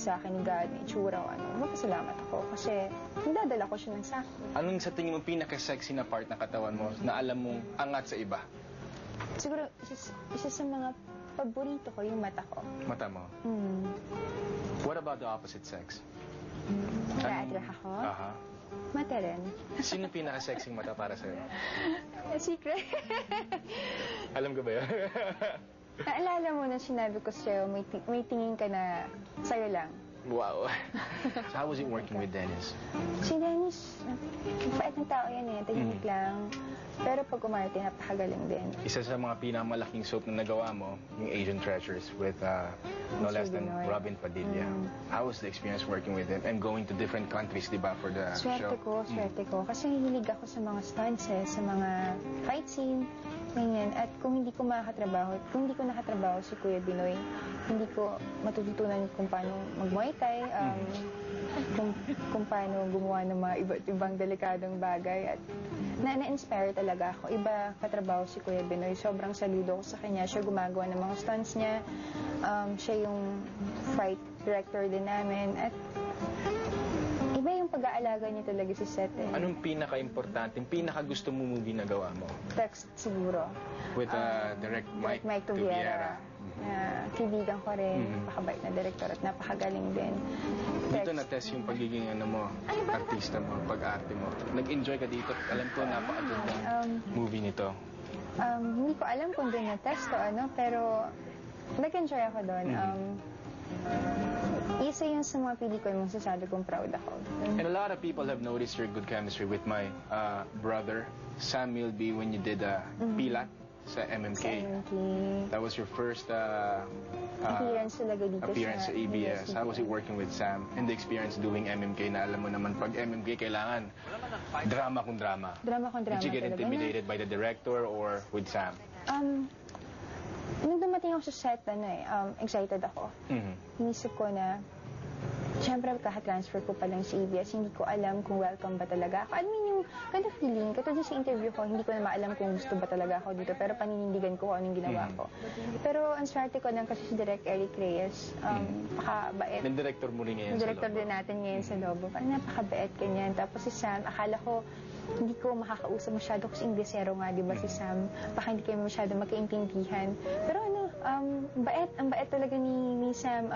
sa akin ni God, may itsura o ano, magpasalamat ako kasi nagdadala ko siya ng sakit. Anong sa tingin mo pinaka-sexy na part ng katawan mo na alam mong angat sa iba? Siguro, isa sa mga paborito ko, yung mata ko. Mata mo? What about the opposite sex? Na-attract ako? Aha. Mata rin. Sino pinaka-sexy mata para sa'yo? Secret. Alam ko ba yun? Naalala mo na sinabi ko sa'yo, may tingin ka na sa'yo lang. Wow. So how was it working with Dennis? Si Dennis, bait ng tao yan eh, tahimik lang. Pero pag umarte, napakagaling din. Isa sa mga pinakamalaking soap na nagawa mo, yung Asian Treasures with no less than Robin Padilla. How was the experience working with him and going to different countries, di ba, for the show? Swerte ko. Kasi hilig ako sa mga stunts eh, sa mga fight scene, ganyan. At kung hindi ko nakatrabaho si Kuya Binoy, hindi ko matututunan kung paano mag-Muay Thai, kung paano gumawa ng mga iba't ibang delikadong bagay. At na-inspire talaga ako. Iba katrabaho si Kuya Binoy. Sobrang saludo ko sa kanya. Siya gumagawa ng mga stunts niya. Siya yung fight director din namin. At iba yung pag-aalaga niya talaga sa set eh. Anong pinaka-importante, pinaka-gusto mo movie na gawa mo? Text siguro. With direct Mike Tuviera. Kaibigan ko rin, napakabait na director at napakagaling din. Dito na-test yung pagiging artista mo, pag-arte mo. Nag-enjoy ka dito. Alam ko, napakagandang movie nito. Hindi ko alam kung doon na-test o ano, pero nag-enjoy ako doon. Isa yun sa mga pelikula mong sasabi kong proud ako. And a lot of people have noticed your good chemistry with my brother, Sam Milby, when you did Pilat sa MMK. That was your first appearance talaga dito appearance sa ABS. How was it working with Sam and the experience doing MMK na alam mo naman pag MMK kailangan drama kung drama? Drama kung drama. Did you get intimidated by the director or with Sam? Nung dumating ako sa set, excited ako. Inisip ko na, siyempre kaka-transfer ko pa lang sa ABS, hindi ko alam kung welcome ba talaga ako. I mean, yung kind of feeling, katulad sa interview ko, hindi ko na maalam kung gusto ba talaga ako dito, pero paninindigan ko kung anong ginawa ko. Pero ang swerte ko lang kasi si Direk Eric Reyes, napakabait. Yung director mo rin ngayon sa Lobo. Director din natin ngayon sa Lobo. Napakabait kanyan. Tapos si Sam, akala ko, hindi ko makakausap masyado kasi Inglesero nga, di ba si Sam? Baka hindi kayo masyado magkaintindihan. Pero ang bait talaga ni Sam.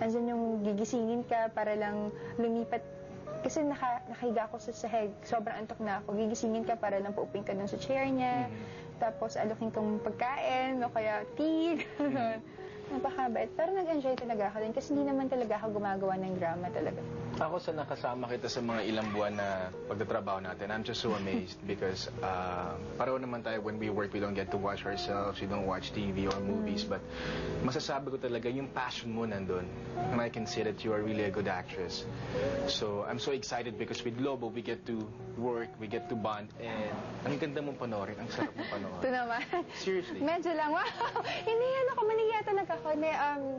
Andyan yung gigisingin ka para lang lumipat. Kasi nakahiga ako sa sahig, sobrang antok na ako. Gigisingin ka para lang paupin ka dun sa chair niya. Tapos alokin kang pagkain o kaya tea. Napakabait. Pero nag-enjoy talaga ako din kasi hindi naman talaga ako gumagawa ng drama talaga. Ako sa nakasama kita sa mga ilang buwan na pagtatrabaho natin, I'm just so amazed because pareho naman tayo when we work, we don't get to watch ourselves, we don't watch TV or movies, but masasabi ko talaga yung passion mo nandun. And I can see that you are really a good actress. So I'm so excited because with Lobo, we get to work, we get to bond, and ang ganda mong panoorin, ang sarap mong panoorin. Ito naman. Seriously. Medyo lang, wow. Hindi ako, maniya talaga ako.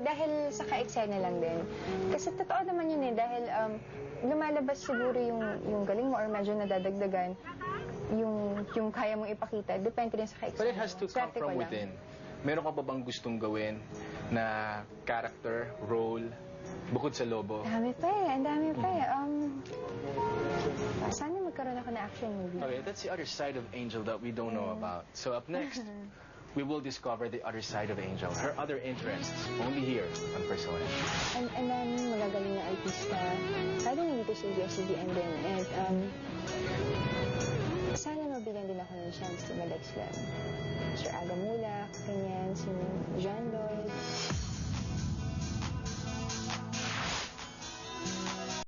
Dahil sa ka-eksena lang din. Kasi totoo naman yun eh, dahil lumalabas siguro yung galing mo or medyo nadadagdagan yung kaya mong ipakita. Depende rin sa ka-eksena. But it has to come from within. Meron ka ba bang gustong gawin na character, role, bukod sa Lobo? Ang dami pa eh. Sana magkaroon ako na action movie. Okay, that's the other side of Angel that we don't know about. So up next, we will discover the other side of Angel, her other interests, only here on Persona. Ang daming magagaling na artista, lalo na dito sa ABS-CBN din. And sana mabigyan din ako ng chance to mag-explain. Sir Aga Mulak, ganyan, si John Lloyd.